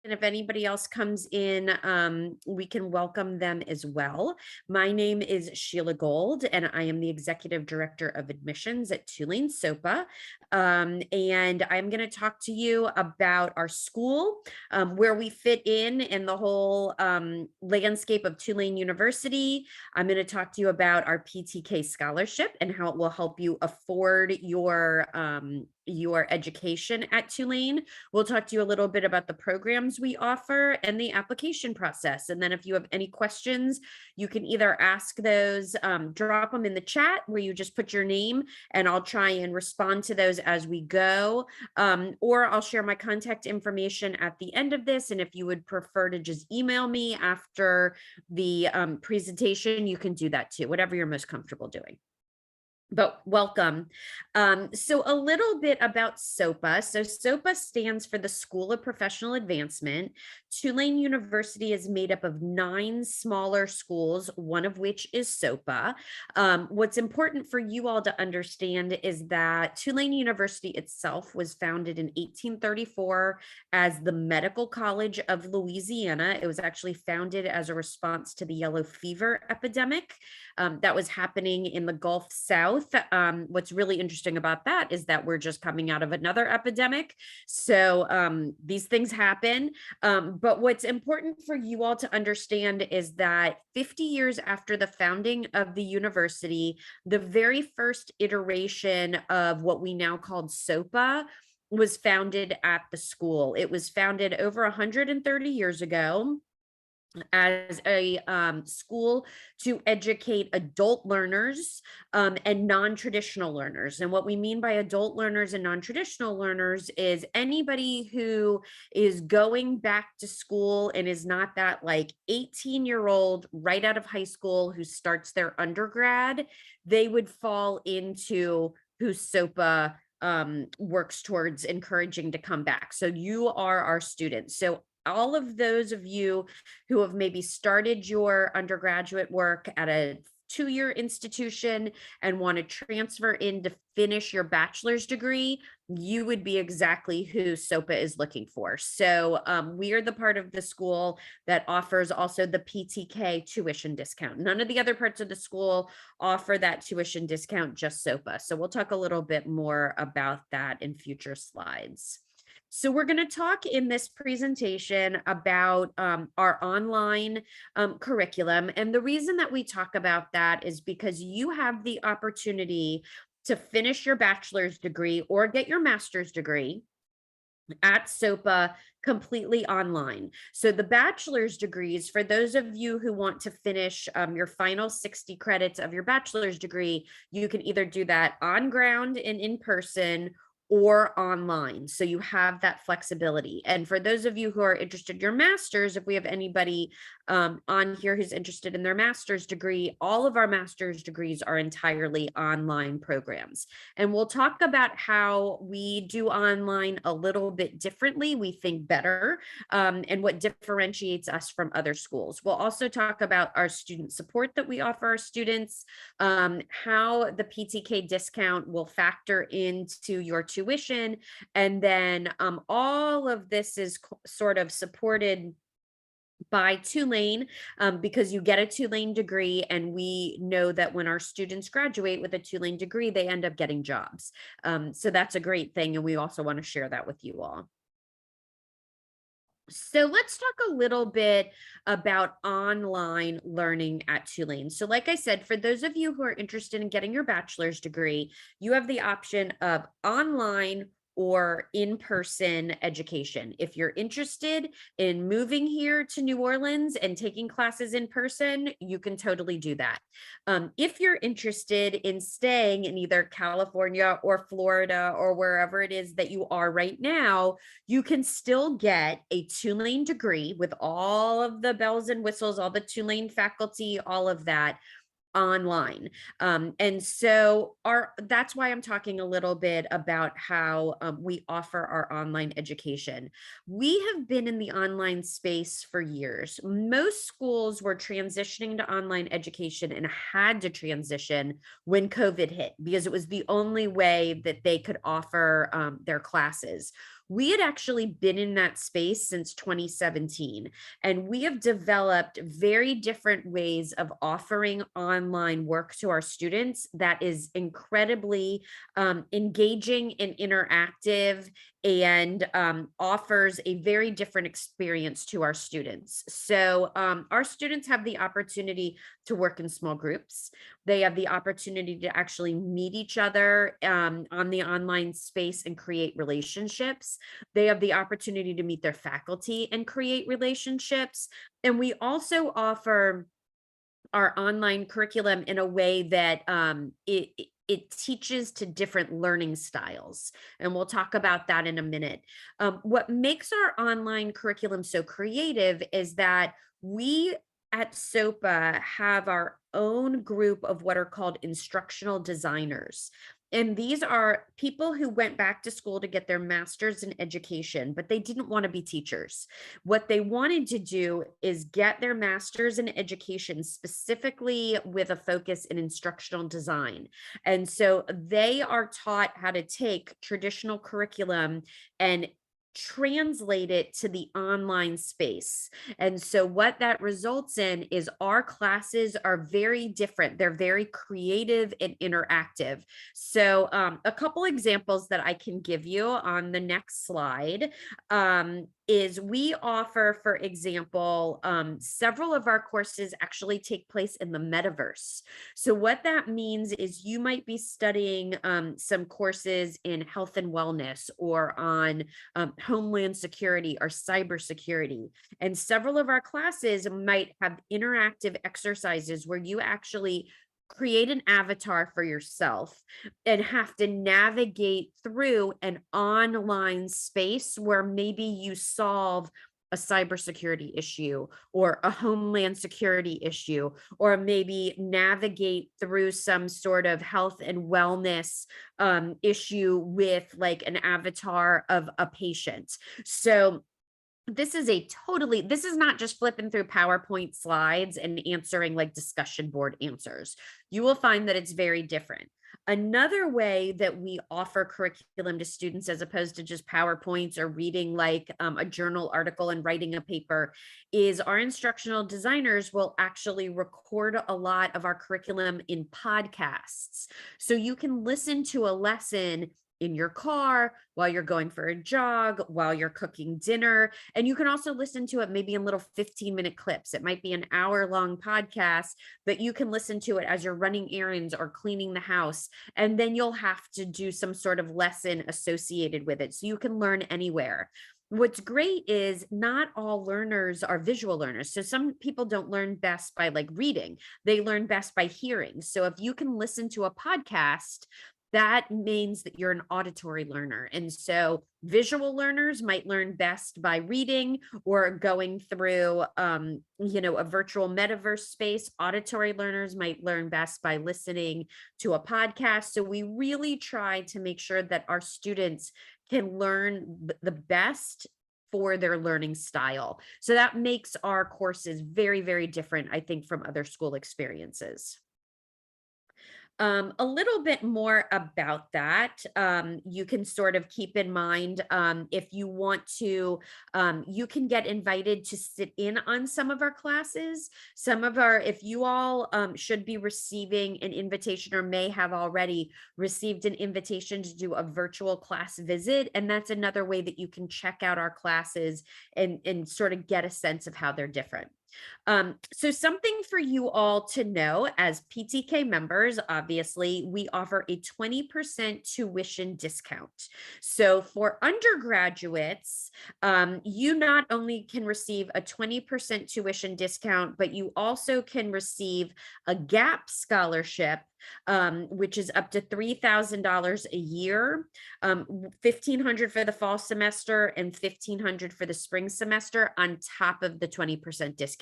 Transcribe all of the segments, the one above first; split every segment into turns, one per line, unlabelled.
And if anybody else comes in, we can welcome them as well. My name is Sheila Gold, and I am the Executive Director of Admissions at Tulane SoPA. And I'm going to talk to you about our school, where we fit in the whole landscape of Tulane University. I'm going to talk to you about our PTK scholarship and how it will help you afford your education at Tulane. We'll talk to you a little bit about the programs we offer and the application process. And then if you have any questions, you can either ask those, drop them in the chat where you just put your name, and I'll try and respond to those as we go. Or I'll share my contact information at the end of this. And if you would prefer to just email me after the presentation, you can do that too, whatever you're most comfortable doing. But welcome. So a little bit about SoPA. So SoPA stands for the School of Professional Advancement. Tulane University is made up of 9 smaller schools, one of which is SoPA. What's important for you all to understand is that Tulane University itself was founded in 1834 as the Medical College of Louisiana. It was actually founded as a response to the yellow fever epidemic that was happening in the Gulf South. What's really interesting about that is that we're just coming out of another epidemic. So these things happen. But what's important for you all to understand is that 50 years after the founding of the university, the very first iteration of what we now called SoPA was founded at the school. It was founded over 130 years ago as a school to educate adult learners and non-traditional learners. And what we mean by adult learners and non-traditional learners is anybody who is going back to school and is not that like 18-year-old right out of high school who starts their undergrad. They would fall into who SoPA works towards encouraging to come back. So you are our students. So all of those of you who have maybe started your undergraduate work at a 2-year institution and want to transfer in to finish your bachelor's degree, you would be exactly who SoPA is looking for. So we are the part of the school that offers also the PTK tuition discount. None of the other parts of the school offer that tuition discount, just SoPA. So we'll talk a little bit more about that in future slides. So we're going to talk in this presentation about our online curriculum. And the reason that we talk about that is because you have the opportunity to finish your bachelor's degree or get your master's degree at SoPA completely online. So the bachelor's degrees, for those of you who want to finish your final 60 credits of your bachelor's degree, you can either do that on ground and in person or online. So you have that flexibility. And for those of you who are interested in your master's, if we have anybody on here who's interested in their master's degree, all of our master's degrees are entirely online programs. And we'll talk about how we do online a little bit differently, we think better, and what differentiates us from other schools. We'll also talk about our student support that we offer our students, how the PTK discount will factor into your tuition. And then all of this is sort of supported by Tulane because you get a Tulane degree, and we know that when our students graduate with a Tulane degree, they end up getting jobs. So that's a great thing, and we also want to share that with you all. So let's talk a little bit about online learning at Tulane. So like I said, for those of you who are interested in getting your bachelor's degree, you have the option of online or in-person education. If you're interested in moving here to New Orleans and taking classes in person, you can totally do that. If you're interested in staying in either California or Florida or wherever it is that you are right now, you can still get a Tulane degree with all of the bells and whistles, all the Tulane faculty, all of that online. And so that's why I'm talking a little bit about how we offer our online education. We have been in the online space for years. Most schools were transitioning to online education and had to transition when COVID hit because it was the only way that they could offer their classes. We had actually been in that space since 2017, and we have developed very different ways of offering online work to our students that is incredibly engaging and interactive, and offers a very different experience to our students. So our students have the opportunity to work in small groups. They have the opportunity to actually meet each other on the online space and create relationships. They have the opportunity to meet their faculty and create relationships. And we also offer our online curriculum in a way that it teaches to different learning styles. And we'll talk about that in a minute. What makes our online curriculum so creative is that we at SoPA have our own group of what are called instructional designers. And these are people who went back to school to get their master's in education, but they didn't want to be teachers. What they wanted to do is get their master's in education, specifically with a focus in instructional design. And so they are taught how to take traditional curriculum and translate it to the online space. And so what that results in is our classes are very different. They're very creative and interactive. So a couple examples that I can give you on the next slide is we offer, for example, several of our courses actually take place in the metaverse. So what that means is you might be studying some courses in health and wellness, or on homeland security or cybersecurity. And several of our classes might have interactive exercises where you actually create an avatar for yourself and have to navigate through an online space where maybe you solve a cybersecurity issue or a homeland security issue, or maybe navigate through some sort of health and wellness issue with like an avatar of a patient. So this is not just flipping through PowerPoint slides and answering like discussion board answers. You will find that it's very different. Another way that we offer curriculum to students, as opposed to just PowerPoints or reading like a journal article and writing a paper, is our instructional designers will actually record a lot of our curriculum in podcasts. So you can listen to a lesson in your car, while you're going for a jog, while you're cooking dinner. And you can also listen to it maybe in little 15-minute clips. It might be an hour-long podcast, but you can listen to it as you're running errands or cleaning the house. And then you'll have to do some sort of lesson associated with it. So you can learn anywhere. What's great is not all learners are visual learners. So some people don't learn best by like reading. They learn best by hearing. So if you can listen to a podcast, that means that you're an auditory learner. And so visual learners might learn best by reading or going through, a virtual metaverse space. Auditory learners might learn best by listening to a podcast. So we really try to make sure that our students can learn the best for their learning style. So that makes our courses very, very different, I think, from other school experiences. A little bit more about that. You can sort of keep in mind, if you want to, you can get invited to sit in on some of our classes. If you all should be receiving an invitation, or may have already received an invitation to do a virtual class visit. And that's another way that you can check out our classes and sort of get a sense of how they're different. So something for you all to know, as PTK members, obviously, we offer a 20% tuition discount. So for undergraduates, you not only can receive a 20% tuition discount, but you also can receive a GAP scholarship, which is up to $3,000 a year, $1,500 for the fall semester and $1,500 for the spring semester, on top of the 20% discount.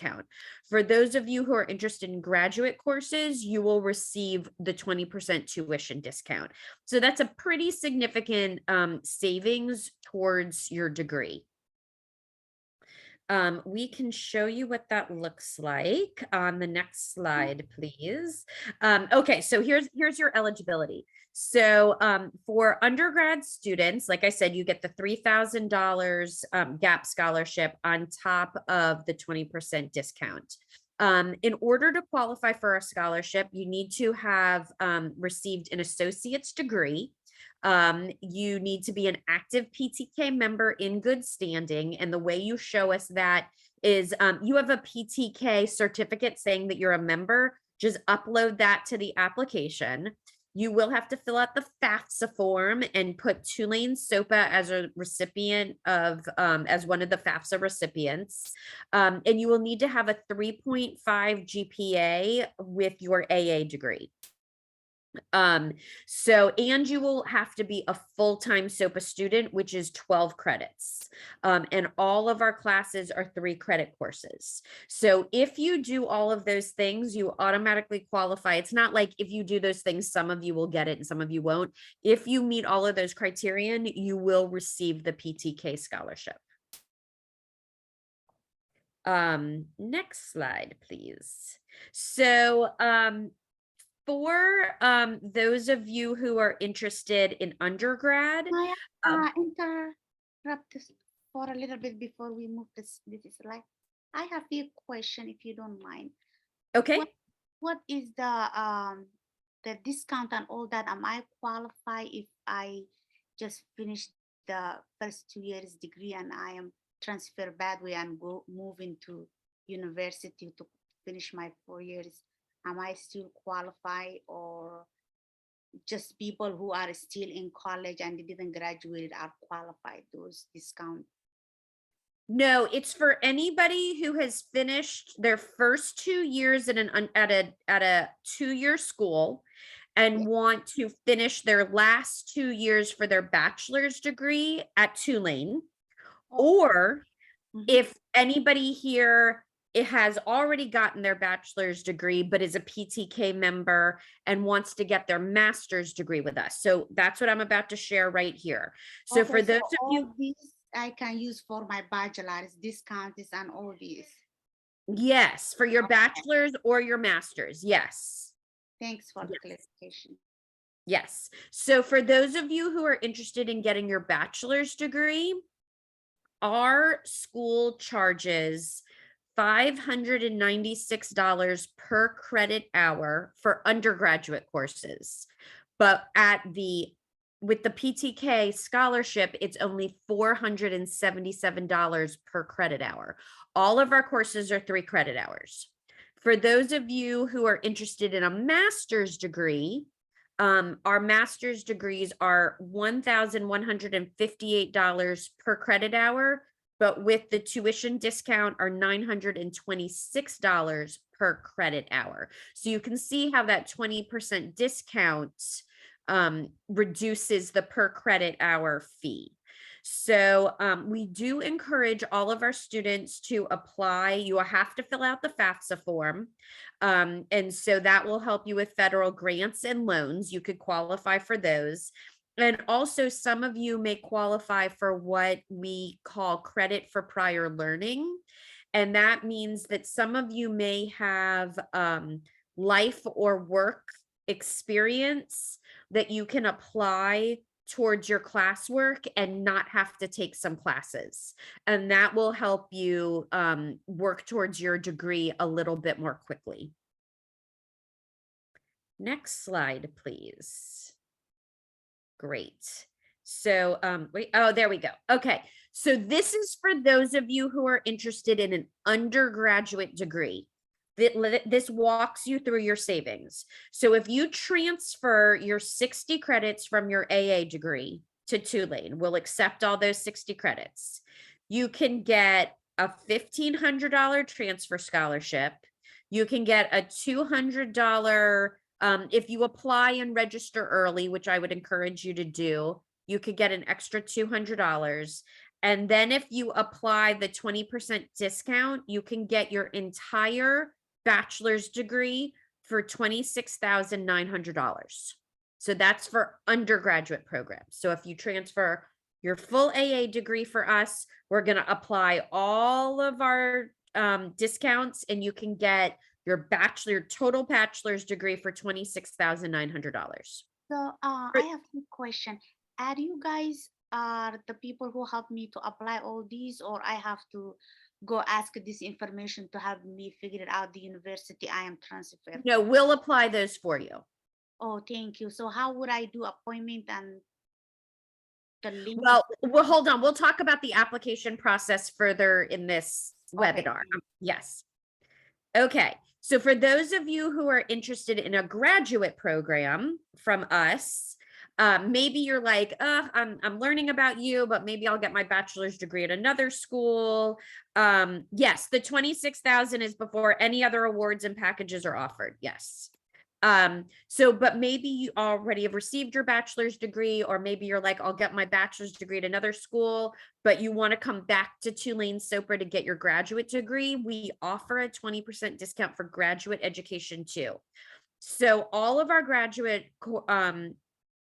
For those of you who are interested in graduate courses, you will receive the 20% tuition discount. So that's a pretty significant savings towards your degree. We can show you what that looks like on the next slide, please. Okay, so here's your eligibility. So for undergrad students, like I said, you get the $3,000 GAP scholarship on top of the 20% discount. In order to qualify for a scholarship, you need to have received an associate's degree. You need to be an active PTK member in good standing. And the way you show us that is you have a PTK certificate saying that you're a member. Just upload that to the application. You will have to fill out the FAFSA form and put Tulane SoPA as a recipient of, as one of the FAFSA recipients. And you will need to have a 3.5 GPA with your AA degree. And you will have to be a full-time SoPA student, which is 12 credits. And all of our classes are 3-credit courses. So if you do all of those things, you automatically qualify. It's not like if you do those things, some of you will get it and some of you won't. If you meet all of those criterion, you will receive the PTK scholarship. Next slide, please. So, for those of you who are interested in undergrad,
May I interrupt this for a little bit before we move this slide? I have a question, if you don't mind.
okay.
What is the discount and all that? Am I qualify if I just finished the first 2 years degree and I am transfer bad way and go move into university to finish my 4 years? Am I still qualify, or just people who are still in college and didn't graduate are qualified those discounts?
No, it's for anybody who has finished their first 2 years at a 2-year school and want to finish their last 2 years for their bachelor's degree at Tulane. Or if anybody here it has already gotten their bachelor's degree, but is a PTK member and wants to get their master's degree with us. So that's what I'm about to share right here. So for those of you,
these I can use for my bachelor's discounts and all these.
yes, for your bachelor's or your master's. Yes.
Thanks for the clarification.
Yes. So for those of you who are interested in getting your bachelor's degree, our school charges $596 per credit hour for undergraduate courses. But with the PTK scholarship, it's only $477 per credit hour. All of our courses are 3 credit hours. For those of you who are interested in a master's degree, our master's degrees are $1,158 per credit hour, but with the tuition discount are $926 per credit hour. So you can see how that 20% discount reduces the per credit hour fee. So we do encourage all of our students to apply. You will have to fill out the FAFSA form. And so that will help you with federal grants and loans. You could qualify for those. And also some of you may qualify for what we call credit for prior learning. And that means that some of you may have life or work experience that you can apply towards your classwork and not have to take some classes. And that will help you work towards your degree a little bit more quickly. Next slide, please. Great. So wait, oh, there we go. Okay. So this is for those of you who are interested in an undergraduate degree. This walks you through your savings. So if you transfer your 60 credits from your AA degree to Tulane, we'll accept all those 60 credits. You can get a $1,500 transfer scholarship. You can get a $200, if you apply and register early, which I would encourage you to do, you could get an extra $200. And then if you apply the 20% discount, you can get your entire bachelor's degree for $26,900. So that's for undergraduate programs. So if you transfer your full AA degree for us. We're going to apply all of our discounts, and you can get your total bachelor's degree for $26,900.
So I have a question. Are you guys are the people who help me to apply all these, or I have to go ask this information to help me figure out the university I am transferred
No,
for?
we'll apply those for you.
Oh, thank you. So how would I do appointment and the link is
Well, hold on. We'll talk about the application process further in this
okay.
webinar. Yes. Okay. So for those of you who are interested in a graduate program from us, maybe you're like, I'm learning about you, but maybe I'll get my bachelor's degree at another school. Yes, the 26,000 is before any other awards and packages are offered. Yes. But maybe you already have received your bachelor's degree, or maybe you're like, I'll get my bachelor's degree at another school, but you want to come back to Tulane SoPA to get your graduate degree. We offer a 20% discount for graduate education too. So all of our graduate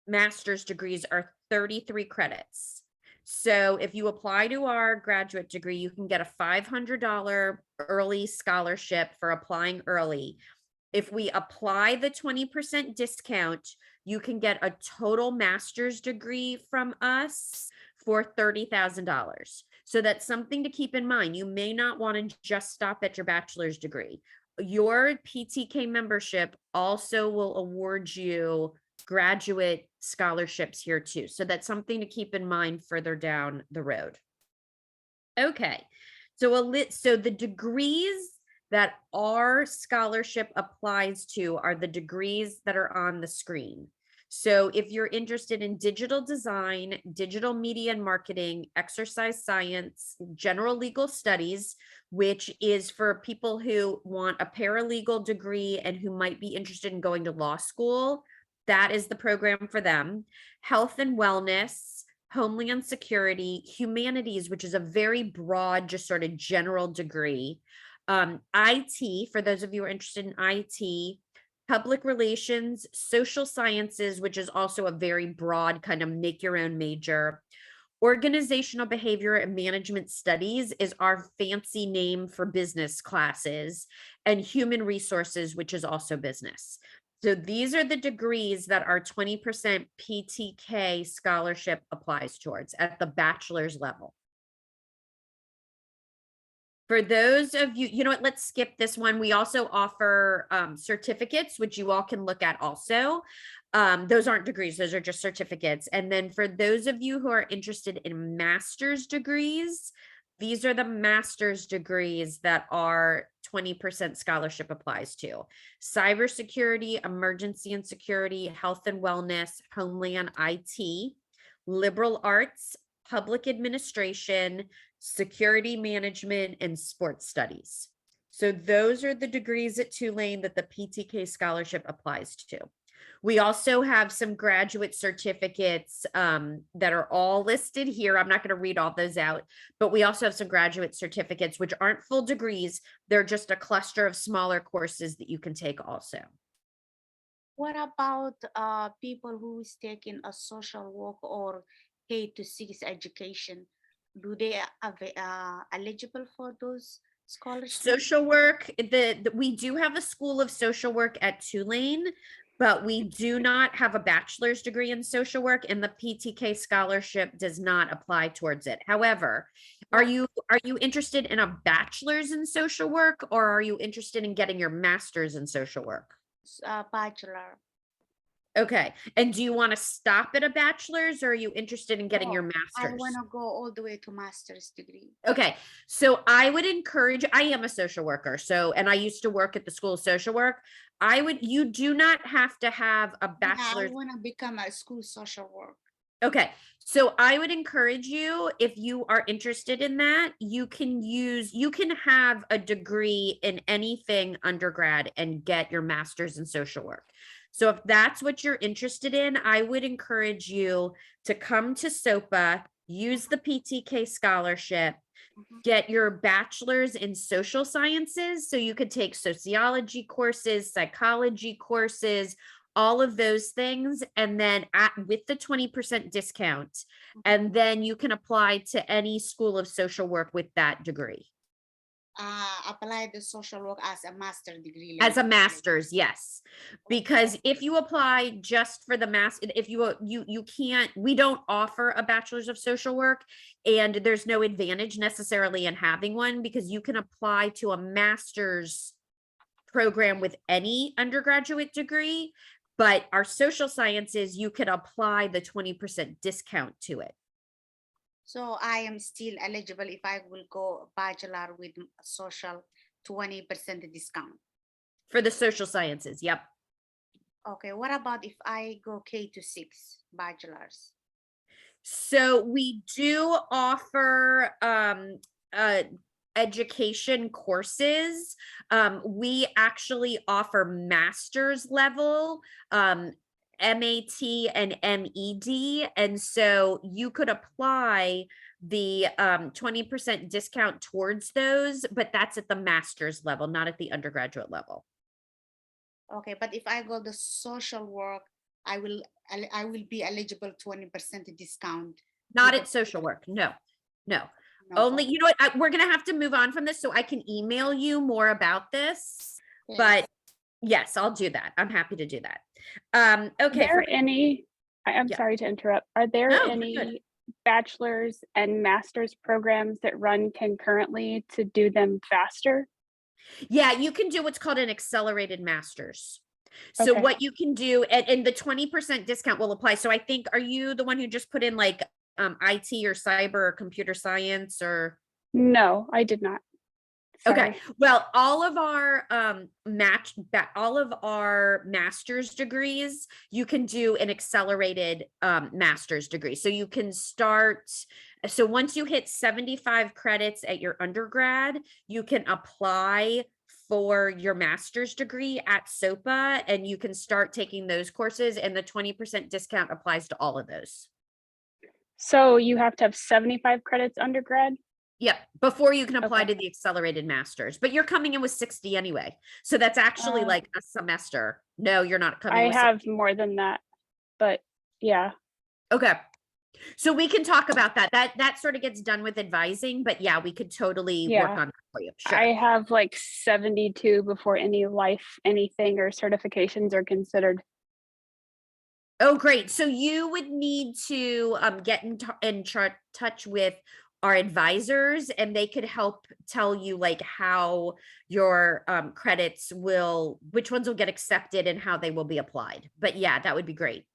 master's degrees are 33 credits. So if you apply to our graduate degree, you can get a $500 early scholarship for applying early. If we apply the 20% discount, you can get a total master's degree from us for $30,000. So that's something to keep in mind. You may not want to just stop at your bachelor's degree. Your PTK membership also will award you graduate scholarships here too. So that's something to keep in mind further down the road. Okay. So the degrees that our scholarship applies to are the degrees that are on the screen. So if you're interested in digital design, digital media and marketing, exercise science, general legal studies, which is for people who want a paralegal degree and who might be interested in going to law school, that is the program for them. Health and wellness, Homeland Security, humanities, which is a very broad, just sort of general degree. IT, for those of you who are interested in IT, public relations, social sciences, which is also a very broad kind of make your own major. Organizational behavior and management studies is our fancy name for business classes, and human resources, which is also business. So these are the degrees that our 20% PTK scholarship applies towards at the bachelor's level. For those of you, you know what, let's skip this one. We also offer certificates, which you all can look at also. Those aren't degrees, those are just certificates. And then for those of you who are interested in master's degrees, these are the master's degrees that our 20% scholarship applies to. Cybersecurity, emergency and security, health and wellness, Homeland IT, liberal arts, public administration, security management, and sports studies. So those are the degrees at Tulane that the PTK scholarship applies to. We also have some graduate certificates that are all listed here. I'm not going to read all those out, but we also have some graduate certificates, which aren't full degrees. They're just a cluster of smaller courses that you can take also.
What about people who is taking a social work or K-6 education? Do they eligible for those scholarships?
Social work, we do have a school of social work at Tulane, but we do not have a bachelor's degree in social work, and the PTK scholarship does not apply towards it. However, are you interested in a bachelor's in social work, or are you interested in getting your master's in social work?
Bachelor.
Okay. And do you want to stop at a bachelor's, or are you interested in getting your
No, I
master's?
want to go all the way to master's degree.
Okay. So I would encourage, I am a social worker. So, and I used to work at the School of Social Work. You do not have to have a
Yeah, I
bachelor's.
want to become a school social work.
Okay. So I would encourage you, if you are interested in that, you can have a degree in anything undergrad and get your master's in social work. So if that's what you're interested in, I would encourage you to come to SoPA, use the PTK scholarship, get your bachelor's in social sciences. So you could take sociology courses, psychology courses, all of those things, and then with the 20% discount, and then you can apply to any school of social work with that degree.
Apply the social work as a master degree
As
later.
a master's, yes. Because if you apply just for the if you can't, we don't offer a bachelor's of social work, and there's no advantage necessarily in having one, because you can apply to a master's program with any undergraduate degree, but our social sciences, you could apply the 20% discount to it.
So I am still eligible if I will go bachelor with social 20% discount.
For the social sciences, yep.
Okay, what about if I go K-6 bachelor's?
So we do offer education courses. We actually offer master's level, MAT and MED. And so you could apply the 20% discount towards those, but that's at the master's level, not at the undergraduate level.
Okay, but if I go the social work, I will be eligible 20% discount.
Not
with
at social work. No.
no,
Only,
okay.
you know what, we're gonna have to move on from this so I can email you more about this.
Yes.
But yes, I'll do that. I'm happy to do that.
Are
Okay.
there any, I'm
Yeah.
sorry to interrupt. Are there
No, you're good.
any bachelor's and master's programs that run concurrently to do them faster?
Yeah, you can do what's called an accelerated master's. So
Okay.
what you can do, and the 20% discount will apply. So I think, are you the one who just put in like IT or cyber or computer science or?
No, I did not.
Okay.
Sorry.
Well, all of our all of our master's degrees, you can do an accelerated master's degree. So you can start, so once you hit 75 credits at your undergrad, you can apply for your master's degree at SoPA, and you can start taking those courses, and the 20% discount applies to all of those.
So you have to have 75 credits undergrad?
Yep, before you can apply
Okay.
to the accelerated masters, but you're coming in with 60 anyway. So that's actually like a semester. No, you're not coming
I
with
have more than that, but yeah.
Okay. So we can talk about that. That sort of gets done with advising, but yeah, we could totally work
Yeah.
on that for you.
I
Sure.
have like 72 before any life, anything or certifications are considered.
Oh, great. So you would need to get in touch with our advisors, and they could help tell you like how your credits which ones will get accepted and how they will be applied. But yeah, that would be great.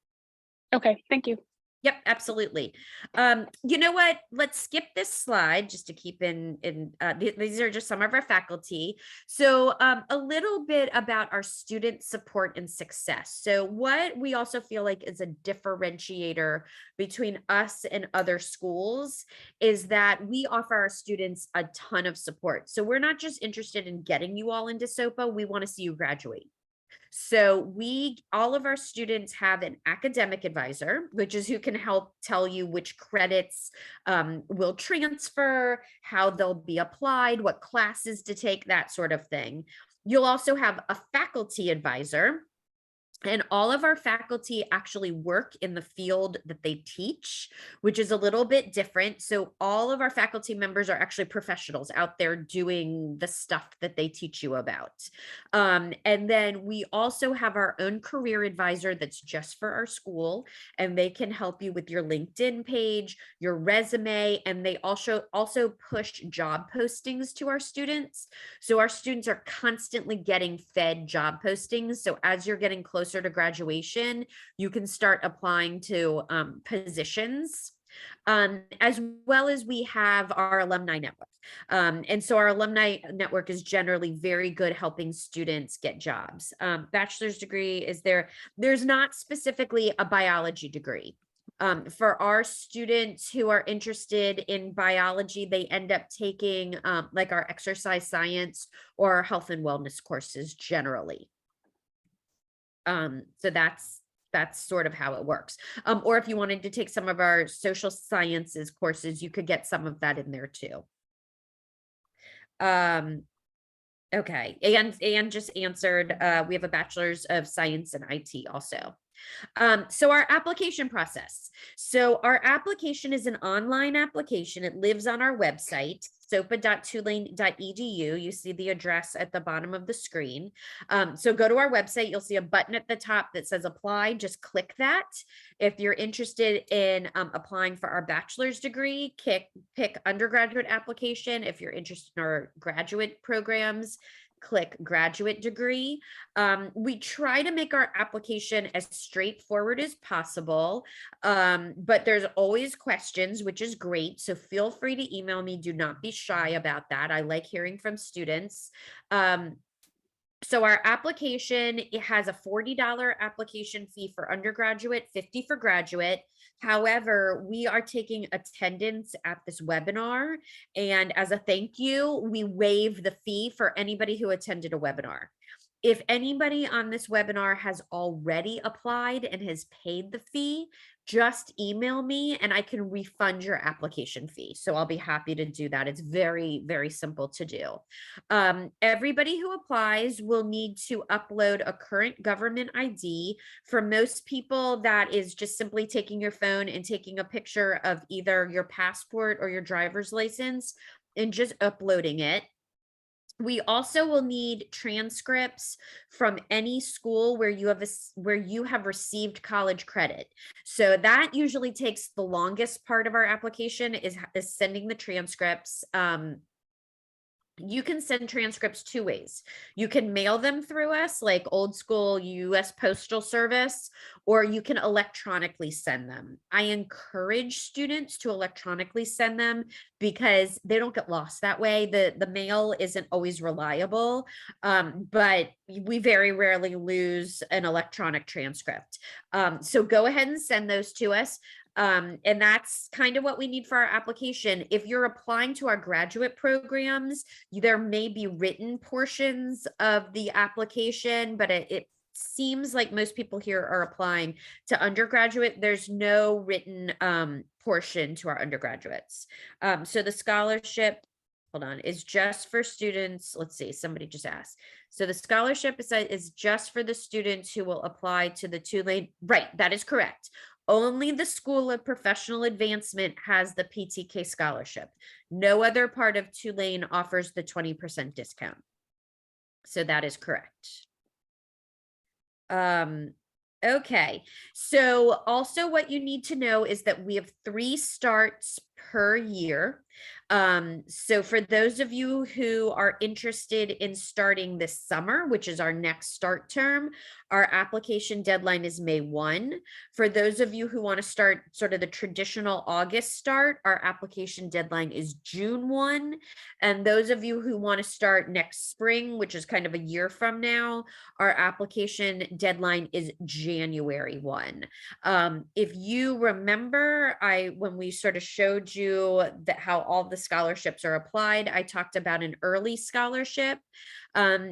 Okay, thank you.
Yep, absolutely. You know what? Let's skip this slide just to keep these are just some of our faculty. So a little bit about our student support and success. So what we also feel like is a differentiator between us and other schools is that we offer our students a ton of support. So we're not just interested in getting you all into SoPA, we want to see you graduate. So all of our students have an academic advisor, which is who can help tell you which credits will transfer, how they'll be applied, what classes to take, that sort of thing. You'll also have a faculty advisor. And all of our faculty actually work in the field that they teach, which is a little bit different. So all of our faculty members are actually professionals out there doing the stuff that they teach you about. And then we also have our own career advisor that's just for our school, and they can help you with your LinkedIn page, your resume, and they also push job postings to our students. So our students are constantly getting fed job postings. So as you're getting closer to graduation, you can start applying to positions. As well as we have our alumni network. And so our alumni network is generally very good helping students get jobs. Bachelor's degree is there's not specifically a biology degree. For our students who are interested in biology, they end up taking like our exercise science or our health and wellness courses generally. So that's sort of how it works. Or if you wanted to take some of our social sciences courses, you could get some of that in there too. Okay. And just answered, we have a bachelor's of science in IT also. So our application process. So our application is an online application. It lives on our website, sopa.tulane.edu. You see the address at the bottom of the screen. So go to our website. You'll see a button at the top that says apply. Just click that. If you're interested in applying for our bachelor's degree, pick undergraduate application. If you're interested in our graduate programs, click graduate degree. We try to make our application as straightforward as possible, but there's always questions, which is great. So feel free to email me. Do not be shy about that. I like hearing from students. So our application, it has a $40 application fee for undergraduate, $50 for graduate. However, we are taking attendance at this webinar, and as a thank you, we waive the fee for anybody who attended a webinar. If anybody on this webinar has already applied and has paid the fee, just email me and I can refund your application fee. So I'll be happy to do that. It's very, very simple to do. Everybody who applies will need to upload a current government ID. For most people, that is just simply taking your phone and taking a picture of either your passport or your driver's license and just uploading it. We also will need transcripts from any school where you have received college credit. So that usually takes the longest part of our application is sending the transcripts. You can send transcripts two ways. You can mail them through us, like old school US Postal Service, or you can electronically send them. I encourage students to electronically send them because they don't get lost that way. The mail isn't always reliable, but we very rarely lose an electronic transcript. So go ahead and send those to us. And that's kind of what we need for our application. If you're applying to our graduate programs, there may be written portions of the application, but it seems like most people here are applying to undergraduate. There's no written portion to our undergraduates. So the scholarship, hold on, is just for students. Let's see, somebody just asked. So the scholarship is just for the students who will apply to the Tulane. Right, that is correct. Only the School of Professional Advancement has the PTK scholarship. No other part of Tulane offers the 20% discount. So that is correct. Okay. So also what you need to know is that we have 3 starts per year. So for those of you who are interested in starting this summer, which is our next start term, our application deadline is May 1. For those of you who want to start sort of the traditional August start, our application deadline is June 1. And those of you who want to start next spring, which is kind of a year from now, our application deadline is January 1. If you remember, when we sort of showed you that how all the scholarships are applied, I talked about an early scholarship.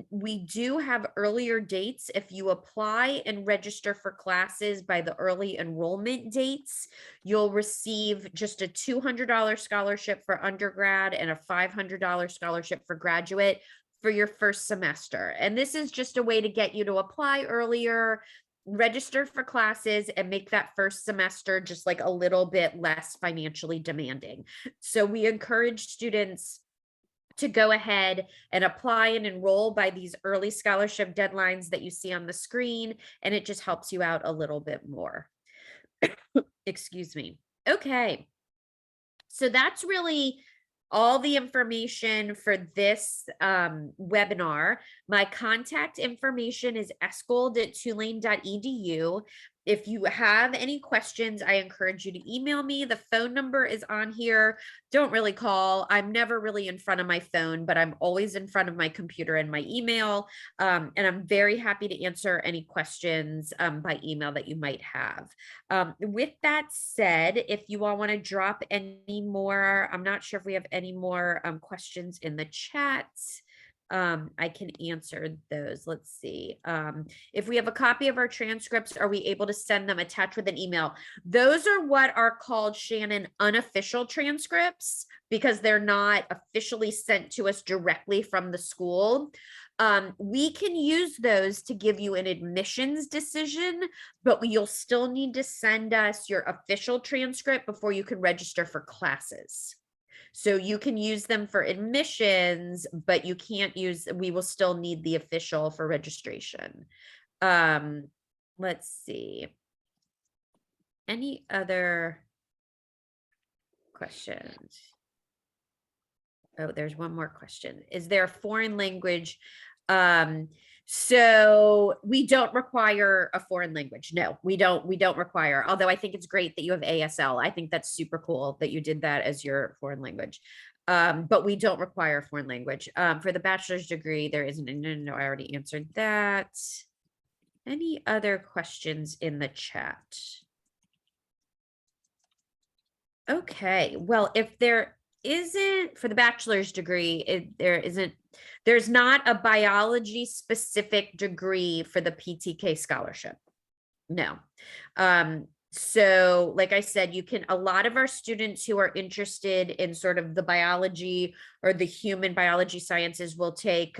We do have earlier dates. If you apply and register for classes by the early enrollment dates, you'll receive just a $200 scholarship for undergrad and a $500 scholarship for graduate for your first semester. And this is just a way to get you to apply earlier, register for classes, and make that first semester just like a little bit less financially demanding. So we encourage students to go ahead and apply and enroll by these early scholarship deadlines that you see on the screen, and it just helps you out a little bit more. Excuse me. Okay. So that's really all the information for this webinar. My contact information is esgold@tulane.edu. If you have any questions, I encourage you to email me. The phone number is on here. Don't really call. I'm never really in front of my phone, but I'm always in front of my computer and my email. And I'm very happy to answer any questions by email that you might have. With that said, if you all want to drop any more, I'm not sure if we have any more questions in the chat. I can answer those. Let's see. If we have a copy of our transcripts, are we able to send them attached with an email? Those are what are called, Shannon, unofficial transcripts, because they're not officially sent to us directly from the school. We can use those to give you an admissions decision, but you'll still need to send us your official transcript before you can register for classes. So you can use them for admissions, but you can't use, we will still need the official for registration. Let's see. Any other questions? Oh, there's one more question. Is there a foreign language? So we don't require a foreign language. No, we don't require, although I think it's great that you have ASL. I think that's super cool that you did that as your foreign language. But we don't require a foreign language. For the bachelor's degree, there isn't, no, I already answered that. Any other questions in the chat? Okay, well, if there isn't, for the bachelor's degree, there's not a biology specific degree for the PTK scholarship. No. So like I said, a lot of our students who are interested in sort of the biology or the human biology sciences will take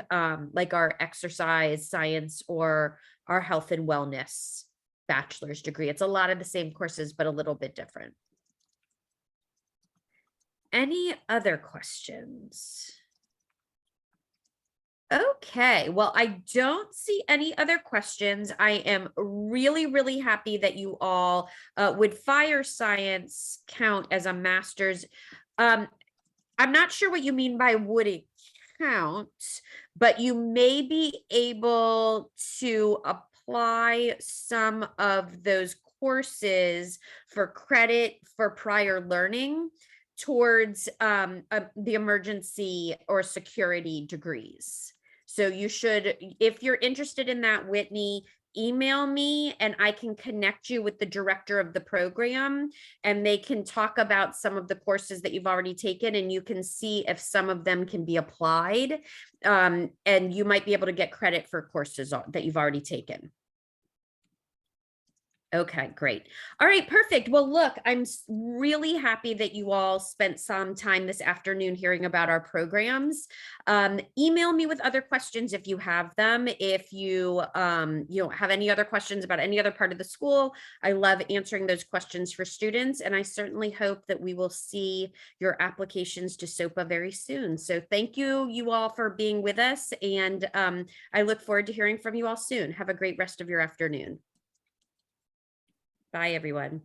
like our exercise science or our health and wellness bachelor's degree. It's a lot of the same courses, but a little bit different. Any other questions? Okay, well, I don't see any other questions. I am really, really happy that you all would fire science count as a master's. I'm not sure what you mean by would it count, but you may be able to apply some of those courses for credit for prior learning towards the emergency or security degrees. So you should, if you're interested in that, Whitney, email me and I can connect you with the director of the program and they can talk about some of the courses that you've already taken and you can see if some of them can be applied. And you might be able to get credit for courses that you've already taken. Okay, great. All right, perfect. Well, look, I'm really happy that you all spent some time this afternoon hearing about our programs. Email me with other questions if you have them. If you don't have any other questions about any other part of the school, I love answering those questions for students. And I certainly hope that we will see your applications to SoPA very soon. So thank you all for being with us. And I look forward to hearing from you all soon. Have a great rest of your afternoon. Bye, everyone.